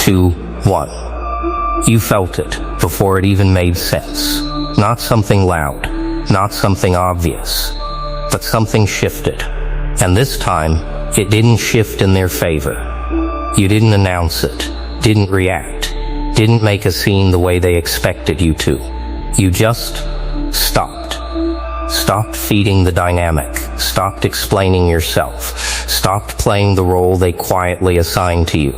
2, 1. You felt it before it even made sense. Not something loud, not something obvious, but something shifted. And this time, it didn't shift in their favor. You didn't announce it, didn't react, didn't make a scene the way they expected you to. You just stopped. Stopped feeding the dynamic, stopped explaining yourself, stopped playing the role they quietly assigned to you.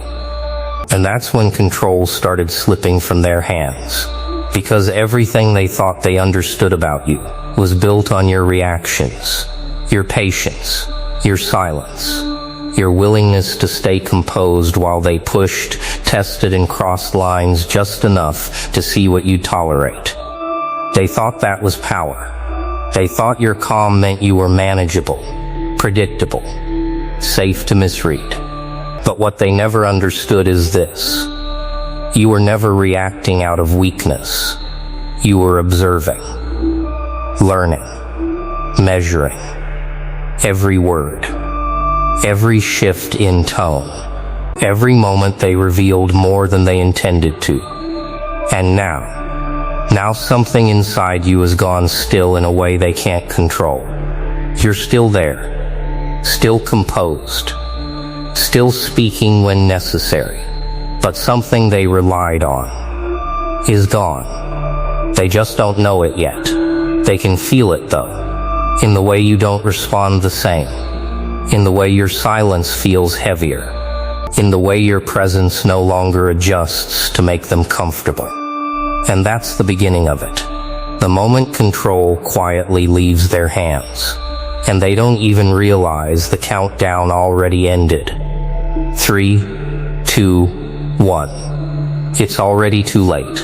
And that's when control started slipping from their hands. Because everything they thought they understood about you was built on your reactions, your patience, your silence, your willingness to stay composed while they pushed, tested, and crossed lines just enough to see what you'd tolerate. They thought that was power. They thought your calm meant you were manageable, predictable, safe to misread. But what they never understood is this. You were never reacting out of weakness. You were observing, learning, measuring. Every word, every shift in tone, every moment they revealed more than they intended to. And now something inside you has gone still in a way they can't control. You're still there, still composed, still speaking when necessary, but something they relied on is gone. They just don't know it yet. They can feel it though, in the way you don't respond the same, in the way your silence feels heavier, in the way your presence no longer adjusts to make them comfortable. And that's the beginning of it. The moment control quietly leaves their hands, and they don't even realize the countdown already ended. 3, 2, 1. It's already too late.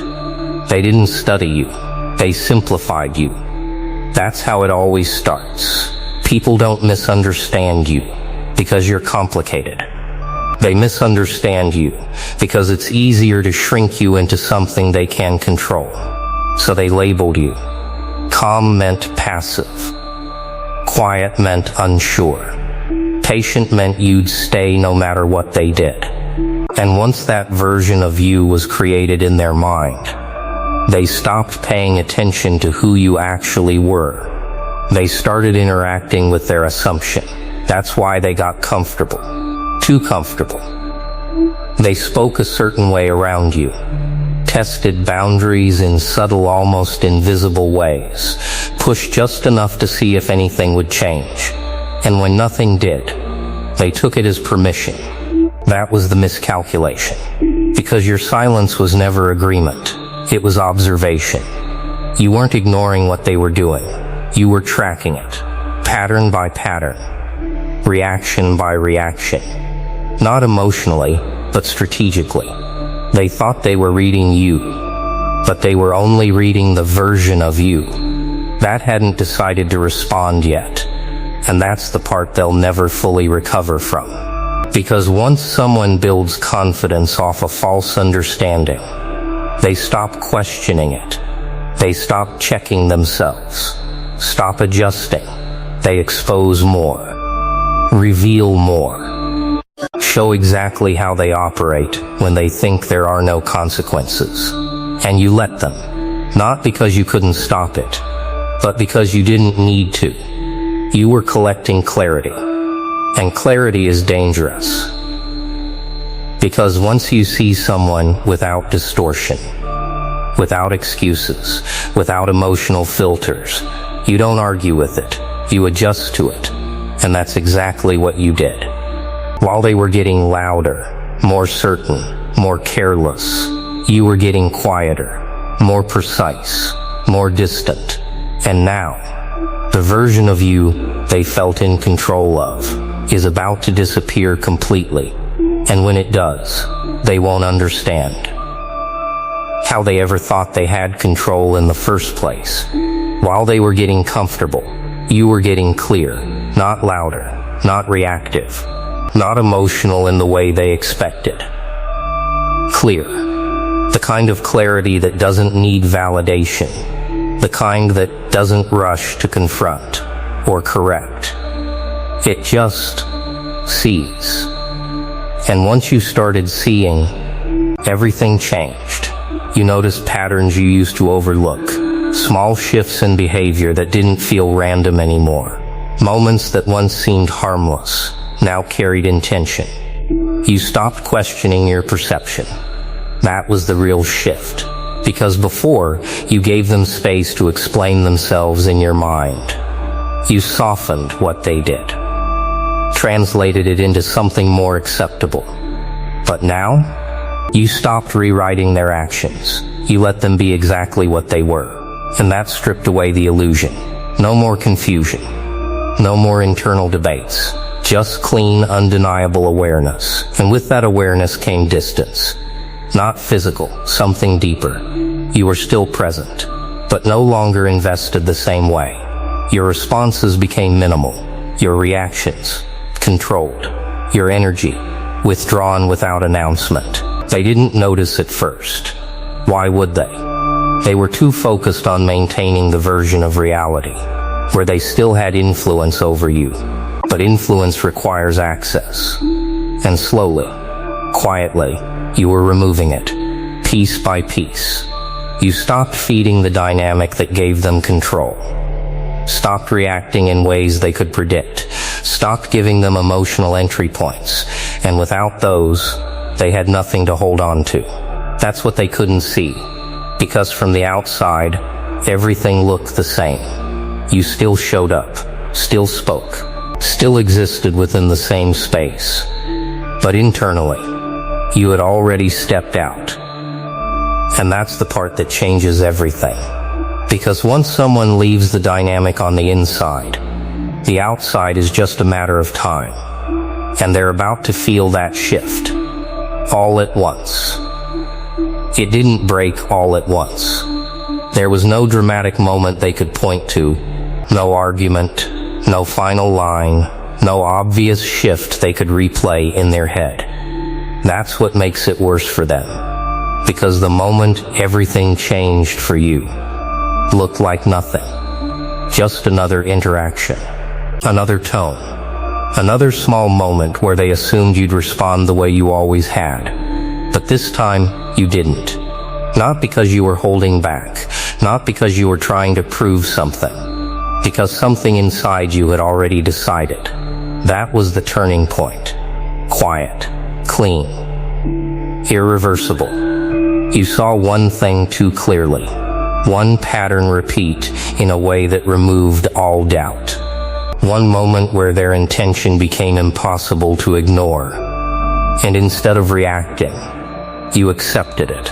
They didn't study you. They simplified you. That's how it always starts. People don't misunderstand you because you're complicated. They misunderstand you because it's easier to shrink you into something they can control. So they labeled you. Calm meant passive. Quiet meant unsure. Patient meant you'd stay no matter what they did. And once that version of you was created in their mind, they stopped paying attention to who you actually were. They started interacting with their assumption. That's why they got comfortable. Too comfortable. They spoke a certain way around you, tested boundaries in subtle, almost invisible ways, pushed just enough to see if anything would change. And when nothing did, they took it as permission. That was the miscalculation. Because your silence was never agreement. It was observation. You weren't ignoring what they were doing. You were tracking it, pattern by pattern, reaction by reaction. Not emotionally, but strategically. They thought they were reading you, but they were only reading the version of you that hadn't decided to respond yet. And that's the part they'll never fully recover from. Because once someone builds confidence off a false understanding, they stop questioning it. They stop checking themselves, stop adjusting. They expose more, reveal more. Show exactly how they operate when they think there are no consequences. And you let them, not because you couldn't stop it, but because you didn't need to. You were collecting clarity, and clarity is dangerous. Because once you see someone without distortion, without excuses, without emotional filters, you don't argue with it, you adjust to it. And that's exactly what you did. While they were getting louder, more certain, more careless, you were getting quieter, more precise, more distant. And now, the version of you they felt in control of is about to disappear completely. And when it does, they won't understand how they ever thought they had control in the first place. While they were getting comfortable, you were getting clear, not louder, not reactive, not emotional in the way they expected. Clear. The kind of clarity that doesn't need validation. The kind that doesn't rush to confront or correct. It just sees. And once you started seeing, everything changed. You noticed patterns you used to overlook, small shifts in behavior that didn't feel random anymore. Moments that once seemed harmless now carried intention. You stopped questioning your perception. That was the real shift. Because before, you gave them space to explain themselves in your mind. You softened what they did, translated it into something more acceptable. But now, you stopped rewriting their actions. You let them be exactly what they were. And that stripped away the illusion. No more confusion. No more internal debates. Just clean, undeniable awareness. And with that awareness came distance. Not physical, something deeper. You were still present, but no longer invested the same way. Your responses became minimal. Your reactions, controlled. Your energy, withdrawn without announcement. They didn't notice at first. Why would they? They were too focused on maintaining the version of reality, where they still had influence over you. But influence requires access. And slowly, quietly, you were removing it, piece by piece. You stopped feeding the dynamic that gave them control. Stopped reacting in ways they could predict. Stopped giving them emotional entry points. And without those, they had nothing to hold on to. That's what they couldn't see. Because from the outside, everything looked the same. You still showed up, still spoke, still existed within the same space. But internally, you had already stepped out. And that's the part that changes everything. Because once someone leaves the dynamic on the inside, the outside is just a matter of time. And they're about to feel that shift. All at once. It didn't break all at once. There was no dramatic moment they could point to, no argument, no final line, no obvious shift they could replay in their head. That's what makes it worse for them. Because the moment everything changed for you, looked like nothing. Just another interaction, another tone, another small moment where they assumed you'd respond the way you always had. But this time, you didn't. Not because you were holding back, not because you were trying to prove something, because something inside you had already decided. That was the turning point. Quiet, clean, irreversible. You saw one thing too clearly, one pattern repeat in a way that removed all doubt. One moment where their intention became impossible to ignore. And instead of reacting, you accepted it,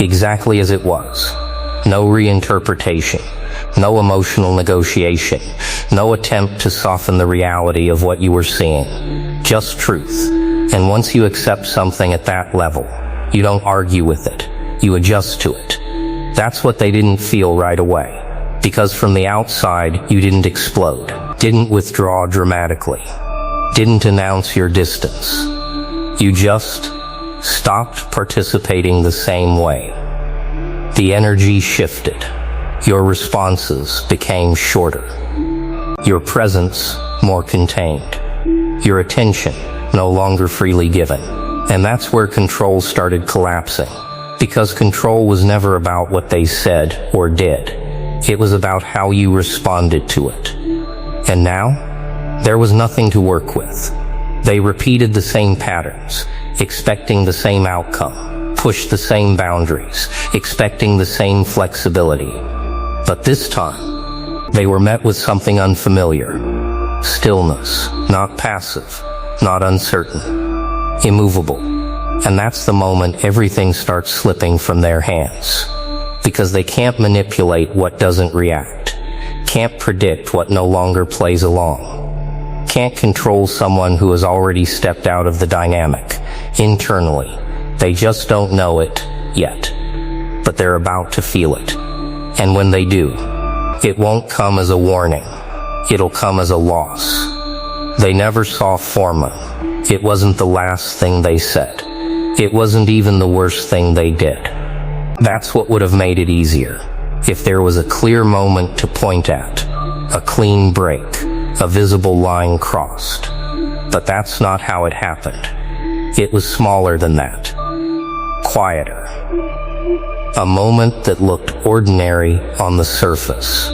exactly as it was. No reinterpretation, no emotional negotiation, no attempt to soften the reality of what you were seeing. Just truth. And once you accept something at that level, you don't argue with it. You adjust to it. That's what they didn't feel right away. Because from the outside, you didn't explode, didn't withdraw dramatically, didn't announce your distance. You just stopped participating the same way. The energy shifted. Your responses became shorter. Your presence more contained. Your attention no longer freely given. And that's where control started collapsing. Because control was never about what they said or did. It was about how you responded to it. And now, there was nothing to work with. They repeated the same patterns, expecting the same outcome, pushed the same boundaries, expecting the same flexibility. But this time, they were met with something unfamiliar. Stillness, not passive, not uncertain, immovable. And that's the moment everything starts slipping from their hands. Because they can't manipulate what doesn't react, can't predict what no longer plays along, can't control someone who has already stepped out of the dynamic. Internally, they just don't know it yet, but they're about to feel it. And when they do, it won't come as a warning. It'll come as a loss. They never saw forma. It wasn't the last thing they said. It wasn't even the worst thing they did. That's what would have made it easier. If there was a clear moment to point at, a clean break, a visible line crossed. But that's not how it happened. It was smaller than that. quieter. A moment that looked ordinary on the surface,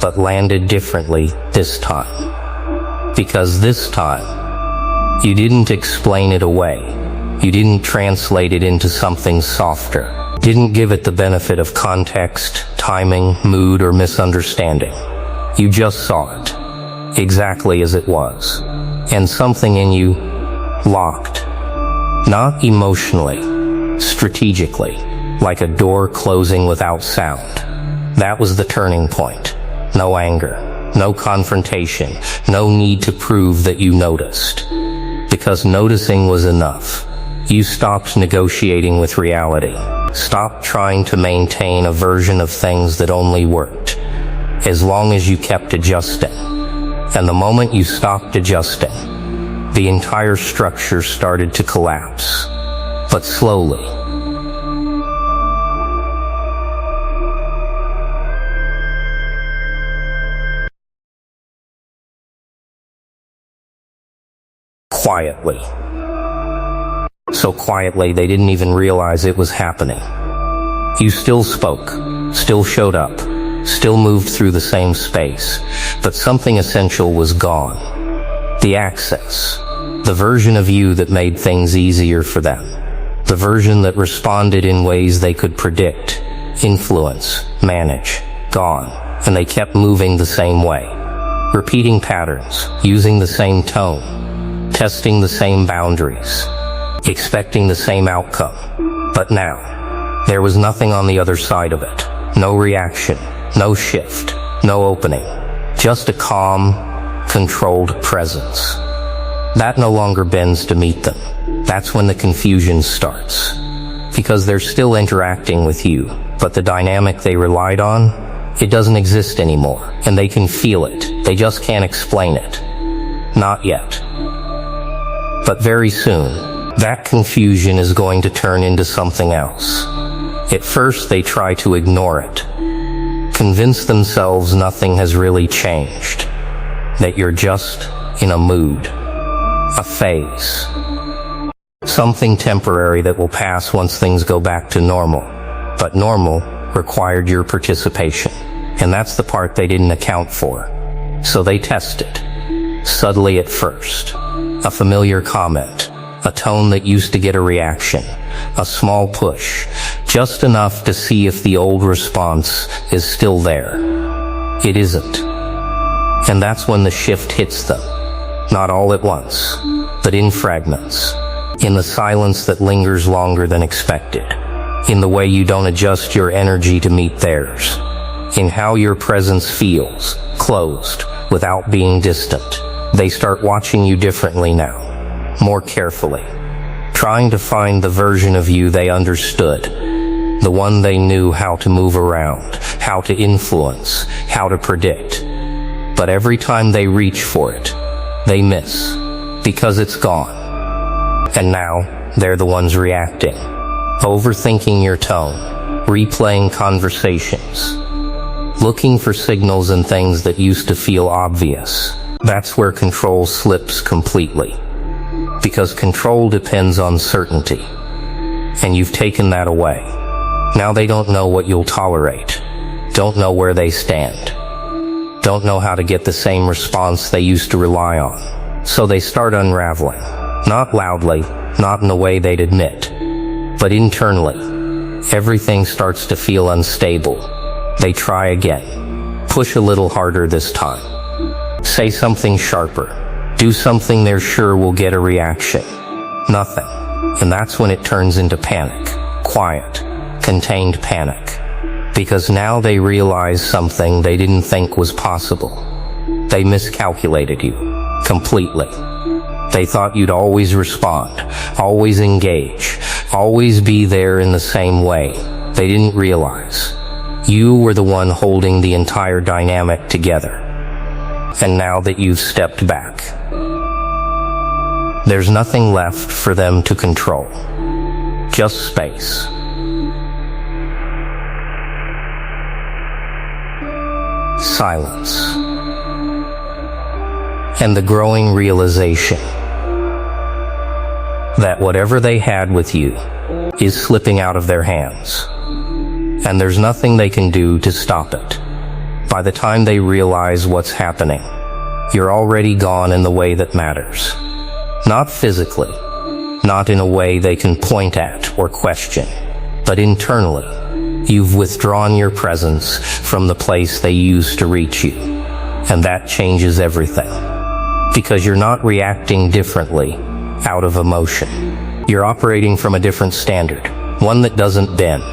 but landed differently this time. Because this time, you didn't explain it away. You didn't translate it into something softer. Didn't give it the benefit of context, timing, mood, or misunderstanding. You just saw it, exactly as it was. And something in you locked. Not emotionally, strategically, like a door closing without sound. That was the turning point. No anger, no confrontation, no need to prove that you noticed. Because noticing was enough. You stopped negotiating with reality. Stopped trying to maintain a version of things that only worked, as long as you kept adjusting. And the moment you stopped adjusting, the entire structure started to collapse. But slowly. Quietly. So quietly they didn't even realize it was happening. You still spoke, still showed up, still moved through the same space, but something essential was gone. The access. The version of you that made things easier for them. The version that responded in ways they could predict, influence, manage. Gone. And they kept moving the same way. Repeating patterns, using the same tone, testing the same boundaries, expecting the same outcome. But now, there was nothing on the other side of it. No reaction, no shift, no opening. Just a calm, controlled presence. That no longer bends to meet them. That's when the confusion starts. Because they're still interacting with you, but the dynamic they relied on, it doesn't exist anymore. And they can feel it. They just can't explain it. Not yet. But very soon, that confusion is going to turn into something else. At first, they try to ignore it. Convince themselves nothing has really changed. That you're just in a mood. A phase. Something temporary that will pass once things go back to normal. But normal required your participation. And that's the part they didn't account for. So they tested. Subtly at first. A familiar comment. A tone that used to get a reaction. A small push. Just enough to see if the old response is still there. It isn't. And that's when the shift hits them. Not all at once, but in fragments. In the silence that lingers longer than expected. In the way you don't adjust your energy to meet theirs. In how your presence feels, closed, without being distant. They start watching you differently now, more carefully. Trying to find the version of you they understood. The one they knew how to move around, how to influence, how to predict. But every time they reach for it, they miss, because it's gone. And now, they're the ones reacting. Overthinking your tone, replaying conversations, looking for signals in things that used to feel obvious. That's where control slips completely. Because control depends on certainty. And you've taken that away. Now they don't know what you'll tolerate. Don't know where they stand. Don't know how to get the same response they used to rely on. So they start unraveling. Not loudly, not in the way they'd admit. But internally, everything starts to feel unstable. They try again. Push a little harder this time. Say something sharper. Do something they're sure will get a reaction. Nothing. And that's when it turns into panic. Quiet, contained panic. Because now they realize something they didn't think was possible. They miscalculated you. Completely. They thought you'd always respond, always engage, always be there in the same way. They didn't realize. You were the one holding the entire dynamic together. And now that you've stepped back, there's nothing left for them to control. Just space. Silence. And the growing realization that whatever they had with you, is slipping out of their hands. And there's nothing they can do to stop it. By the time they realize what's happening, you're already gone in the way that matters. Not physically, not in a way they can point at or question, but internally. You've withdrawn your presence from the place they used to reach you. And that changes everything. Because you're not reacting differently out of emotion. You're operating from a different standard, one that doesn't bend,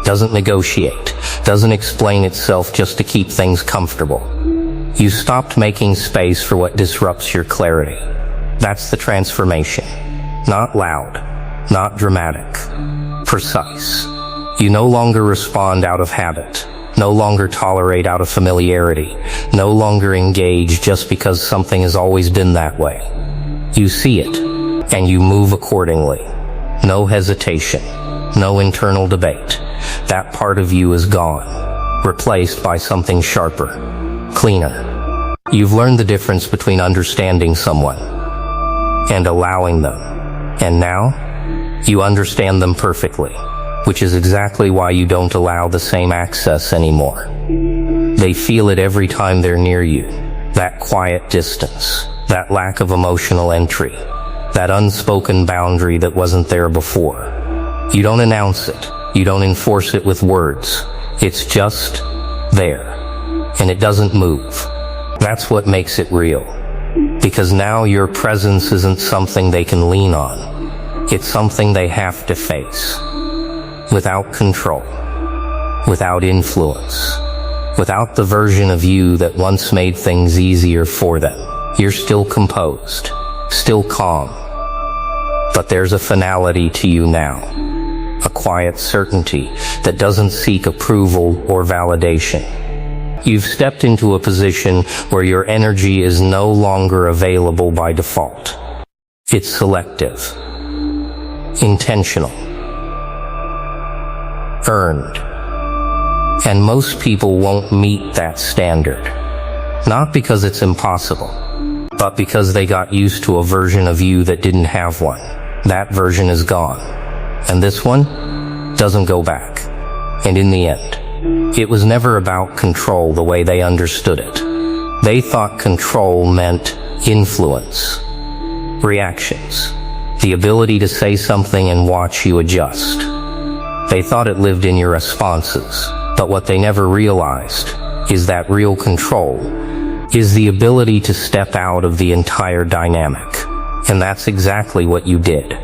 doesn't negotiate, doesn't explain itself just to keep things comfortable. You stopped making space for what disrupts your clarity. That's the transformation. Not loud, not dramatic, precise. You no longer respond out of habit, no longer tolerate out of familiarity, no longer engage just because something has always been that way. You see it, and you move accordingly. No hesitation, no internal debate. That part of you is gone, replaced by something sharper, cleaner. You've learned the difference between understanding someone and allowing them. And now, you understand them perfectly, which is exactly why you don't allow the same access anymore. They feel it every time they're near you. That quiet distance, that lack of emotional entry, that unspoken boundary that wasn't there before. You don't announce it. You don't enforce it with words. It's just there. And it doesn't move. That's what makes it real. Because now your presence isn't something they can lean on. It's something they have to face. Without control. Without influence. Without the version of you that once made things easier for them. You're still composed. Still calm. But there's a finality to you now. A quiet certainty that doesn't seek approval or validation. You've stepped into a position where your energy is no longer available by default. It's selective, intentional, earned. And most people won't meet that standard. Not because it's impossible, but because they got used to a version of you that didn't have one. That version is gone. And this one doesn't go back. And in the end, it was never about control the way they understood it. They thought control meant influence, reactions, the ability to say something and watch you adjust. They thought it lived in your responses, but what they never realized is that real control is the ability to step out of the entire dynamic. And that's exactly what you did.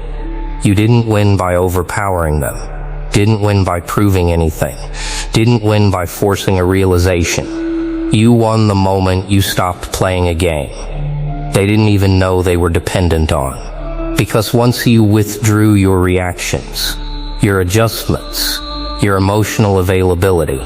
You didn't win by overpowering them. Didn't win by proving anything. Didn't win by forcing a realization. You won the moment you stopped playing a game they didn't even know they were dependent on. Because once you withdrew your reactions, your adjustments, your emotional availability,